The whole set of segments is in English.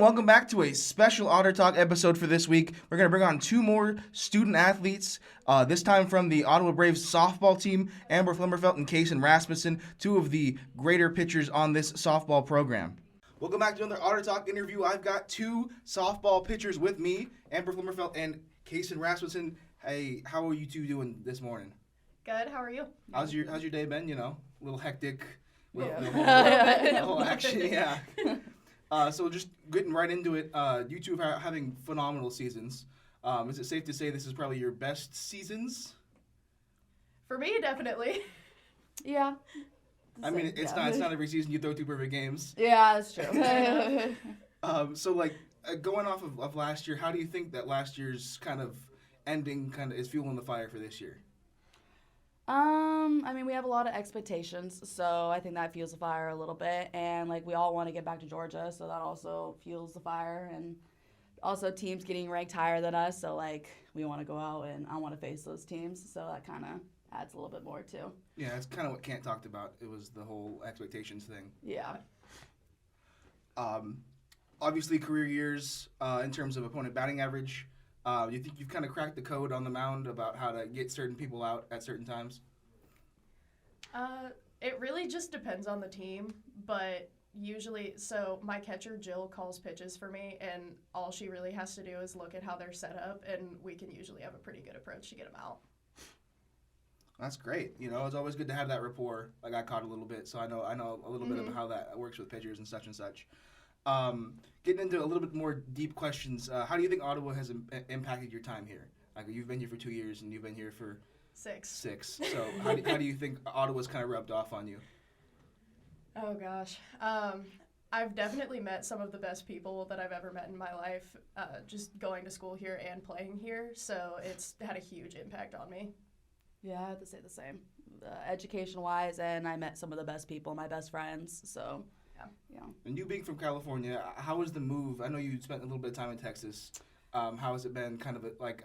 welcome back to a special Otter Talk episode for this week. We're going to bring on two more student athletes, this time from the Ottawa Braves softball team, Amber Flummerfelt and Casson Rasmussen, two of the greater pitchers on this softball program. Welcome back to another Otter Talk interview. I've got two softball pitchers with me, Amber Flummerfelt and Casson Rasmussen. Hey, how are you two doing this morning? Good. How are you? How's your day been? You know, a little hectic. Yeah. The whole action, yeah. So just getting right into it, you two are having phenomenal seasons. Is it safe to say this is probably your best seasons? For me, definitely. Yeah. I mean, it's not every season you throw two perfect games. Yeah, that's true. So going off of last year, how do you think that last year's kind of ending is fueling the fire for this year? I mean, we have a lot of expectations, so I think that fuels the fire a little bit, and we all want to get back to Georgia, so that also fuels the fire, and also teams getting ranked higher than us, so we want to go out and I want to face those teams, so that kind of adds a little bit more too. Yeah, that's kind of what Kent talked about. It was the whole expectations thing. Yeah. Obviously, career years in terms of opponent batting average. You think you've kind of cracked the code on the mound about how to get certain people out at certain times? It really just depends on the team, but usually, so my catcher, Jill, calls pitches for me, and all she really has to do is look at how they're set up, and we can usually have a pretty good approach to get them out. That's great. You know, it's always good to have that rapport. I caught a little bit, so I know a little bit about how that works with pitchers and such and such. Getting into a little bit more deep questions, how do you think Ottawa has impacted your time here? You've been here for 2 years, and you've been here for 6. So how do you think Ottawa's kind of rubbed off on you? Oh, gosh. I've definitely met some of the best people that I've ever met in my life, just going to school here and playing here, so it's had a huge impact on me. Yeah, I have to say the same. Education-wise, and I met some of the best people, my best friends, so... Yeah. And you being from California, how was the move? I know you spent a little bit of time in Texas. How has it been?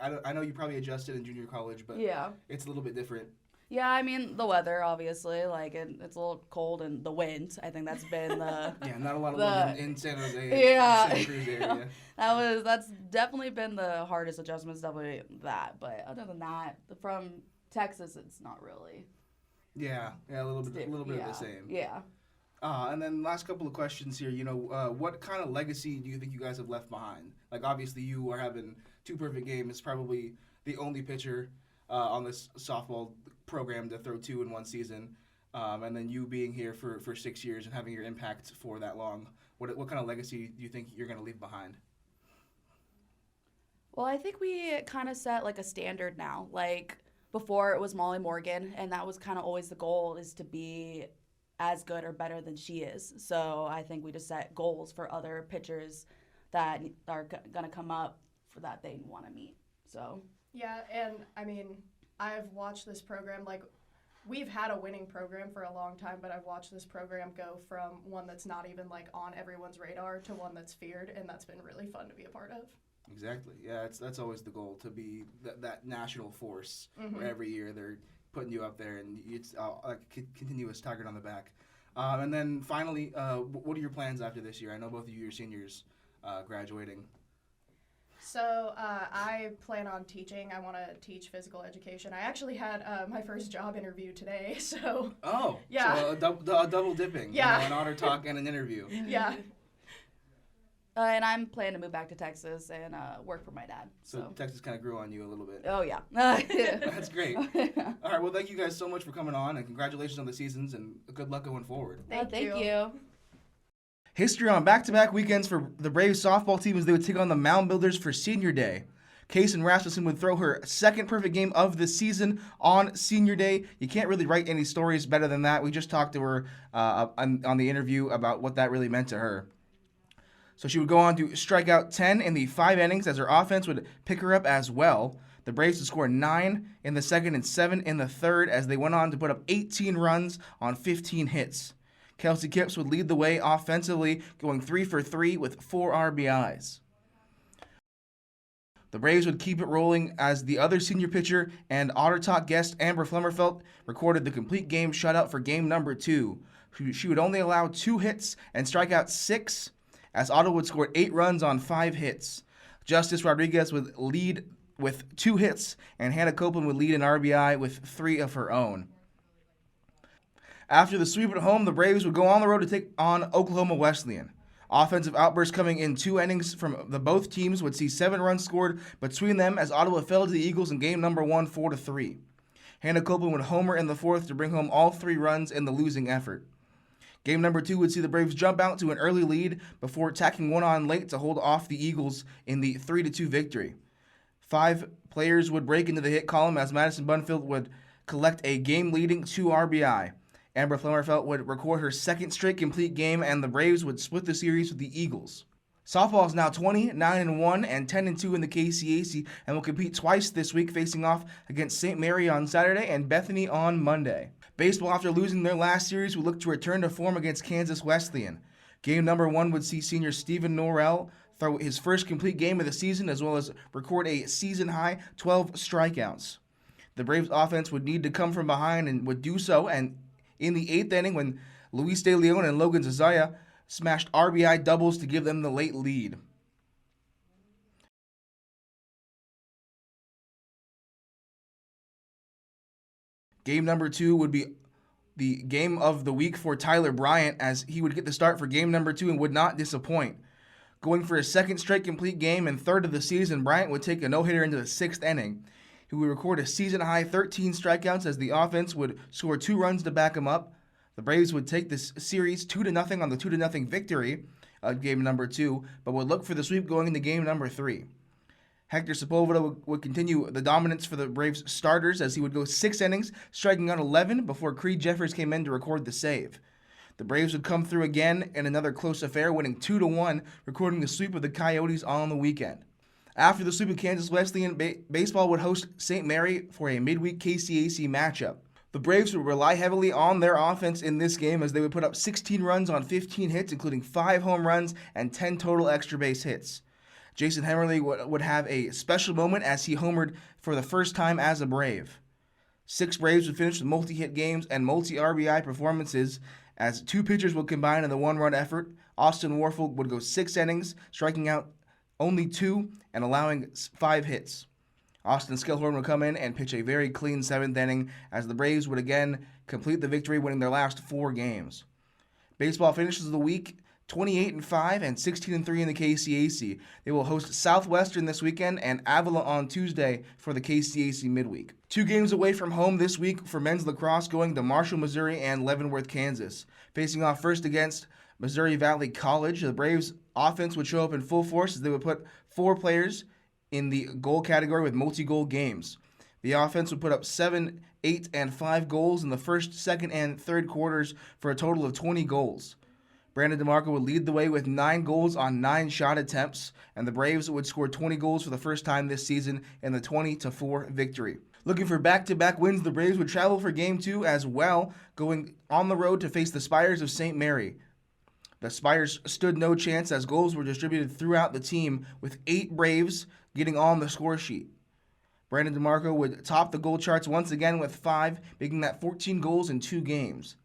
I know you probably adjusted in junior college, but yeah, it's a little bit different. Yeah, I mean the weather, obviously, it's a little cold, and the wind. I think that's been the not a lot of wind in San Jose. Yeah, Santa Cruz area. That's definitely been the hardest adjustment. Definitely that, but other than that, from Texas, it's not really. Yeah, a little bit of the same. Yeah. And then last couple of questions here. You know, what kind of legacy do you think you guys have left behind? Obviously, you are having 2 perfect games. Probably the only pitcher on this softball program to throw 2 in one season. And then you being here for 6 years and having your impact for that long. What kind of legacy do you think you're going to leave behind? Well, I think we kind of set a standard now. Before it was Molly Morgan, and that was kind of always the goal, is to be as good or better than she is. So I think we just set goals for other pitchers that are going to come up for that they want to meet. So yeah, and I mean, I've watched this program, we've had a winning program for a long time, but I've watched this program go from one that's not even on everyone's radar to one that's feared, and that's been really fun to be a part of. Exactly. Yeah, that's always the goal, to be that national force where every year they're putting you up there, and it's a continuous target on the back. And then finally, what are your plans after this year? I know both of you are seniors graduating. So I plan on teaching. I want to teach physical education. I actually had my first job interview today, so... Oh, yeah. So a double dipping. Yeah. An Otter Talk and an interview. Yeah. And I'm planning to move back to Texas and work for my dad. So Texas kind of grew on you a little bit. Oh, yeah. That's great. All right, well, thank you guys so much for coming on, and congratulations on the seasons, and good luck going forward. Thank you. History on back-to-back weekends for the Braves softball team as they would take on the Mound Builders for Senior Day. Casson Rasmussen would throw her second perfect game of the season on Senior Day. You can't really write any stories better than that. We just talked to her on the interview about what that really meant to her. So she would go on to strike out 10 in the 5 innings as her offense would pick her up as well. The Braves would score 9 in the second and 7 in the third as they went on to put up 18 runs on 15 hits. Kelsey Kipps would lead the way offensively, going 3 for 3 with 4 RBIs. The Braves would keep it rolling as the other senior pitcher and Otter Talk guest Amber Flummerfelt recorded the complete game shutout for game number 2. She would only allow 2 hits and strike out 6 as Ottawa would score 8 runs on 5 hits. Justice Rodriguez would lead with 2 hits, and Hannah Copeland would lead an RBI with 3 of her own. After the sweep at home, the Braves would go on the road to take on Oklahoma Wesleyan. Offensive outbursts coming in 2 innings from both teams would see 7 runs scored between them as Ottawa fell to the Eagles in game number 1 4-3. Hannah Copeland would homer in the 4th to bring home all 3 runs in the losing effort. Game number 2 would see the Braves jump out to an early lead before tacking one on late to hold off the Eagles in the 3-2 victory. 5 players would break into the hit column as Madison Bunfield would collect a game-leading 2 RBI. Amber Flummerfelt would record her 2nd straight complete game, and the Braves would split the series with the Eagles. Softball is now 20, 9-1, and 10-2 in the KCAC, and will compete twice this week, facing off against St. Mary on Saturday and Bethany on Monday. Baseball, after losing their last series, will look to return to form against Kansas Wesleyan. Game number 1 would see senior Stephen Norrell throw his first complete game of the season, as well as record a season-high 12 strikeouts. The Braves' offense would need to come from behind and would do so, and in the 8th inning, when Luis De Leon and Logan Zazaya smashed RBI doubles to give them the late lead. Game number 2 would be the game of the week for Tyler Bryant, as he would get the start for game number 2 and would not disappoint. Going for his 2nd straight complete game and 3rd of the season, Bryant would take a no-hitter into the 6th inning. He would record a season-high 13 strikeouts as the offense would score 2 runs to back him up. The Braves would take this series 2-0 on the 2-0 victory of game number 2, but would look for the sweep going into game number 3. Hector Sepulveda would continue the dominance for the Braves starters as he would go 6 innings, striking out 11 before Creed Jeffers came in to record the save. The Braves would come through again in another close affair, winning 2-1, recording the sweep of the Coyotes on the weekend. After the sweep of Kansas Wesleyan, baseball would host St. Mary for a midweek KCAC matchup. The Braves would rely heavily on their offense in this game as they would put up 16 runs on 15 hits, including 5 home runs and 10 total extra base hits. Jason Hemmerly would have a special moment as he homered for the first time as a Brave. 6 Braves would finish with multi-hit games and multi-RBI performances as 2 pitchers would combine in the 1-run effort. Austin Warfel would go 6 innings, striking out only 2 and allowing 5 hits. Austin Skillhorn would come in and pitch a very clean 7th inning as the Braves would again complete the victory, winning their last 4 games. Baseball finishes the week 28-5 and 16-3 in the KCAC. They will host Southwestern this weekend and Avila on Tuesday for the KCAC midweek. 2 games away from home this week for men's lacrosse, going to Marshall, Missouri and Leavenworth, Kansas. Facing off first against Missouri Valley College, the Braves offense would show up in full force as they would put 4 players in the goal category with multi-goal games. The offense would put up 7, 8, and 5 goals in the first, second, and third quarters for a total of 20 goals. Brandon DeMarco would lead the way with 9 goals on 9 shot attempts, and the Braves would score 20 goals for the first time this season in the 20-4 victory. Looking for back-to-back wins, the Braves would travel for Game 2 as well, going on the road to face the Spires of St. Mary. The Spires stood no chance as goals were distributed throughout the team, with 8 Braves getting on the score sheet. Brandon DeMarco would top the goal charts once again with 5, making that 14 goals in 2 games.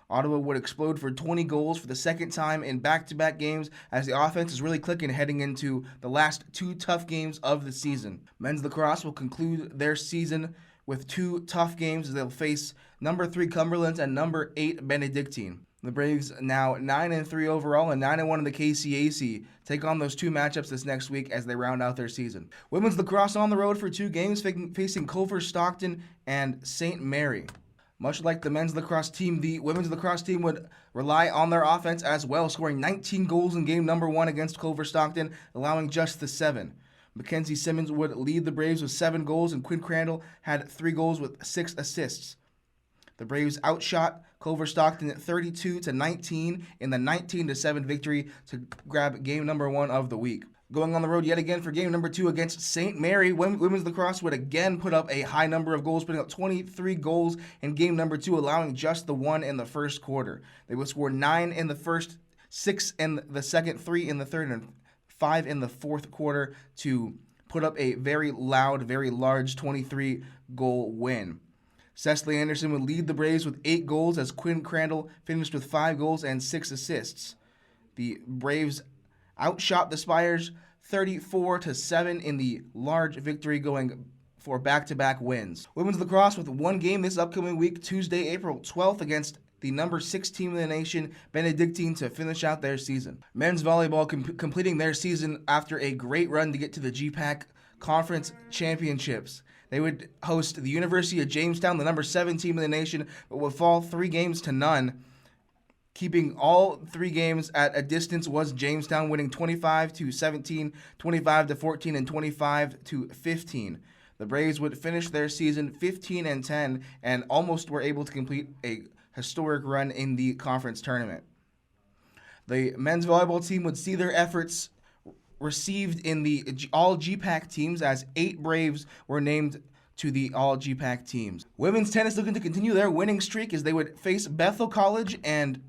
Ottawa would explode for 20 goals for the second time in back-to-back games as the offense is really clicking heading into the last 2 tough games of the season. Men's lacrosse will conclude their season with 2 tough games as they'll face number 3 Cumberland and number 8 Benedictine. The Braves, now 9-3 overall and 9-1 in the KCAC, take on those 2 matchups this next week as they round out their season. Women's lacrosse on the road for 2 games, facing Culver Stockton and St. Mary. Much like the men's lacrosse team, the women's lacrosse team would rely on their offense as well, scoring 19 goals in game number 1 against Culver Stockton, allowing just the 7. Mackenzie Simmons would lead the Braves with 7 goals, and Quinn Crandall had 3 goals with 6 assists. The Braves outshot Culver Stockton at 32-19 in the 19-7 victory to grab game number 1 of the week. Going on the road yet again for game number 2 against St. Mary, women's lacrosse would again put up a high number of goals, putting up 23 goals in game number 2, allowing just the 1 in the first quarter. They would score 9 in the first, 6 in the second, 3 in the third, and 5 in the fourth quarter to put up a very loud, very large 23-goal win. Cecily Anderson would lead the Braves with 8 goals as Quinn Crandall finished with 5 goals and 6 assists. The Braves outshot the Spires 34-7 in the large victory, going for back-to-back wins. Women's lacrosse with one game this upcoming week, Tuesday, April 12th, against the number 6 team in the nation, Benedictine, to finish out their season. Men's volleyball completing their season after a great run to get to the GPAC Conference Championships. They would host the University of Jamestown, the number 7 team in the nation, but would fall 3-0. Keeping all 3 games at a distance was Jamestown, winning 25-17, 25-14, and 25-15. The Braves would finish their season 15-10 and almost were able to complete a historic run in the conference tournament. The men's volleyball team would see their efforts received in the all GPAC teams, as 8 Braves were named to the all GPAC teams. Women's tennis looking to continue their winning streak as they would face Bethel College and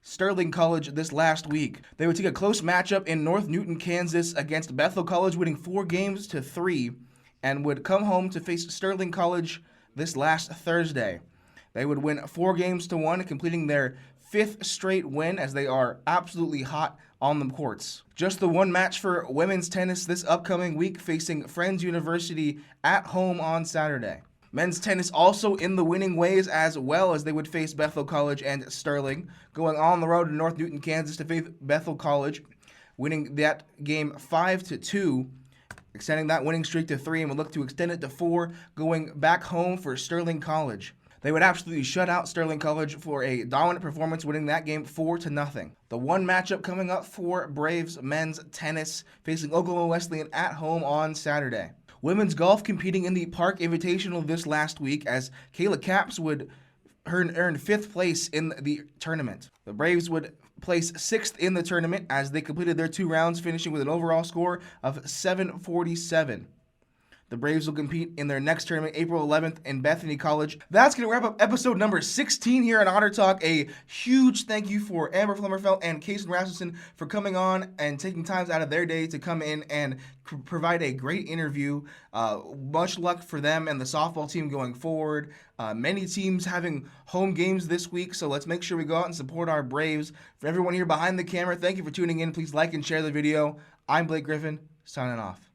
Sterling College this last week. They would take a close matchup in North Newton, Kansas against Bethel College, winning 4-3, and would come home to face Sterling College this last Thursday. They would win 4-1, completing their 5th straight win, as they are absolutely hot on the courts. Just the one match for women's tennis this upcoming week, facing Friends University at home on Saturday. Men's tennis also in the winning ways, as well, as they would face Bethel College and Sterling, going on the road to North Newton, Kansas to face Bethel College, winning that game 5-2, extending that winning streak to 3, and would look to extend it to 4, going back home for Sterling College. They would absolutely shut out Sterling College for a dominant performance, winning that game 4-0. The one matchup coming up for Braves men's tennis, facing Oklahoma Wesleyan at home on Saturday. Women's golf competing in the Park Invitational this last week, as Kayla Capps would earn 5th place in the tournament. The Braves would place 6th in the tournament as they completed their 2 rounds, finishing with an overall score of 747. The Braves will compete in their next tournament, April 11th, in Bethany College. That's going to wrap up episode number 16 here on Otter Talk. A huge thank you for Amber Flummerfelt and Casson Rasmussen for coming on and taking time out of their day to come in and provide a great interview. Much luck for them and the softball team going forward. Many teams having home games this week, so let's make sure we go out and support our Braves. For everyone here behind the camera, thank you for tuning in. Please like and share the video. I'm Blake Griffin, signing off.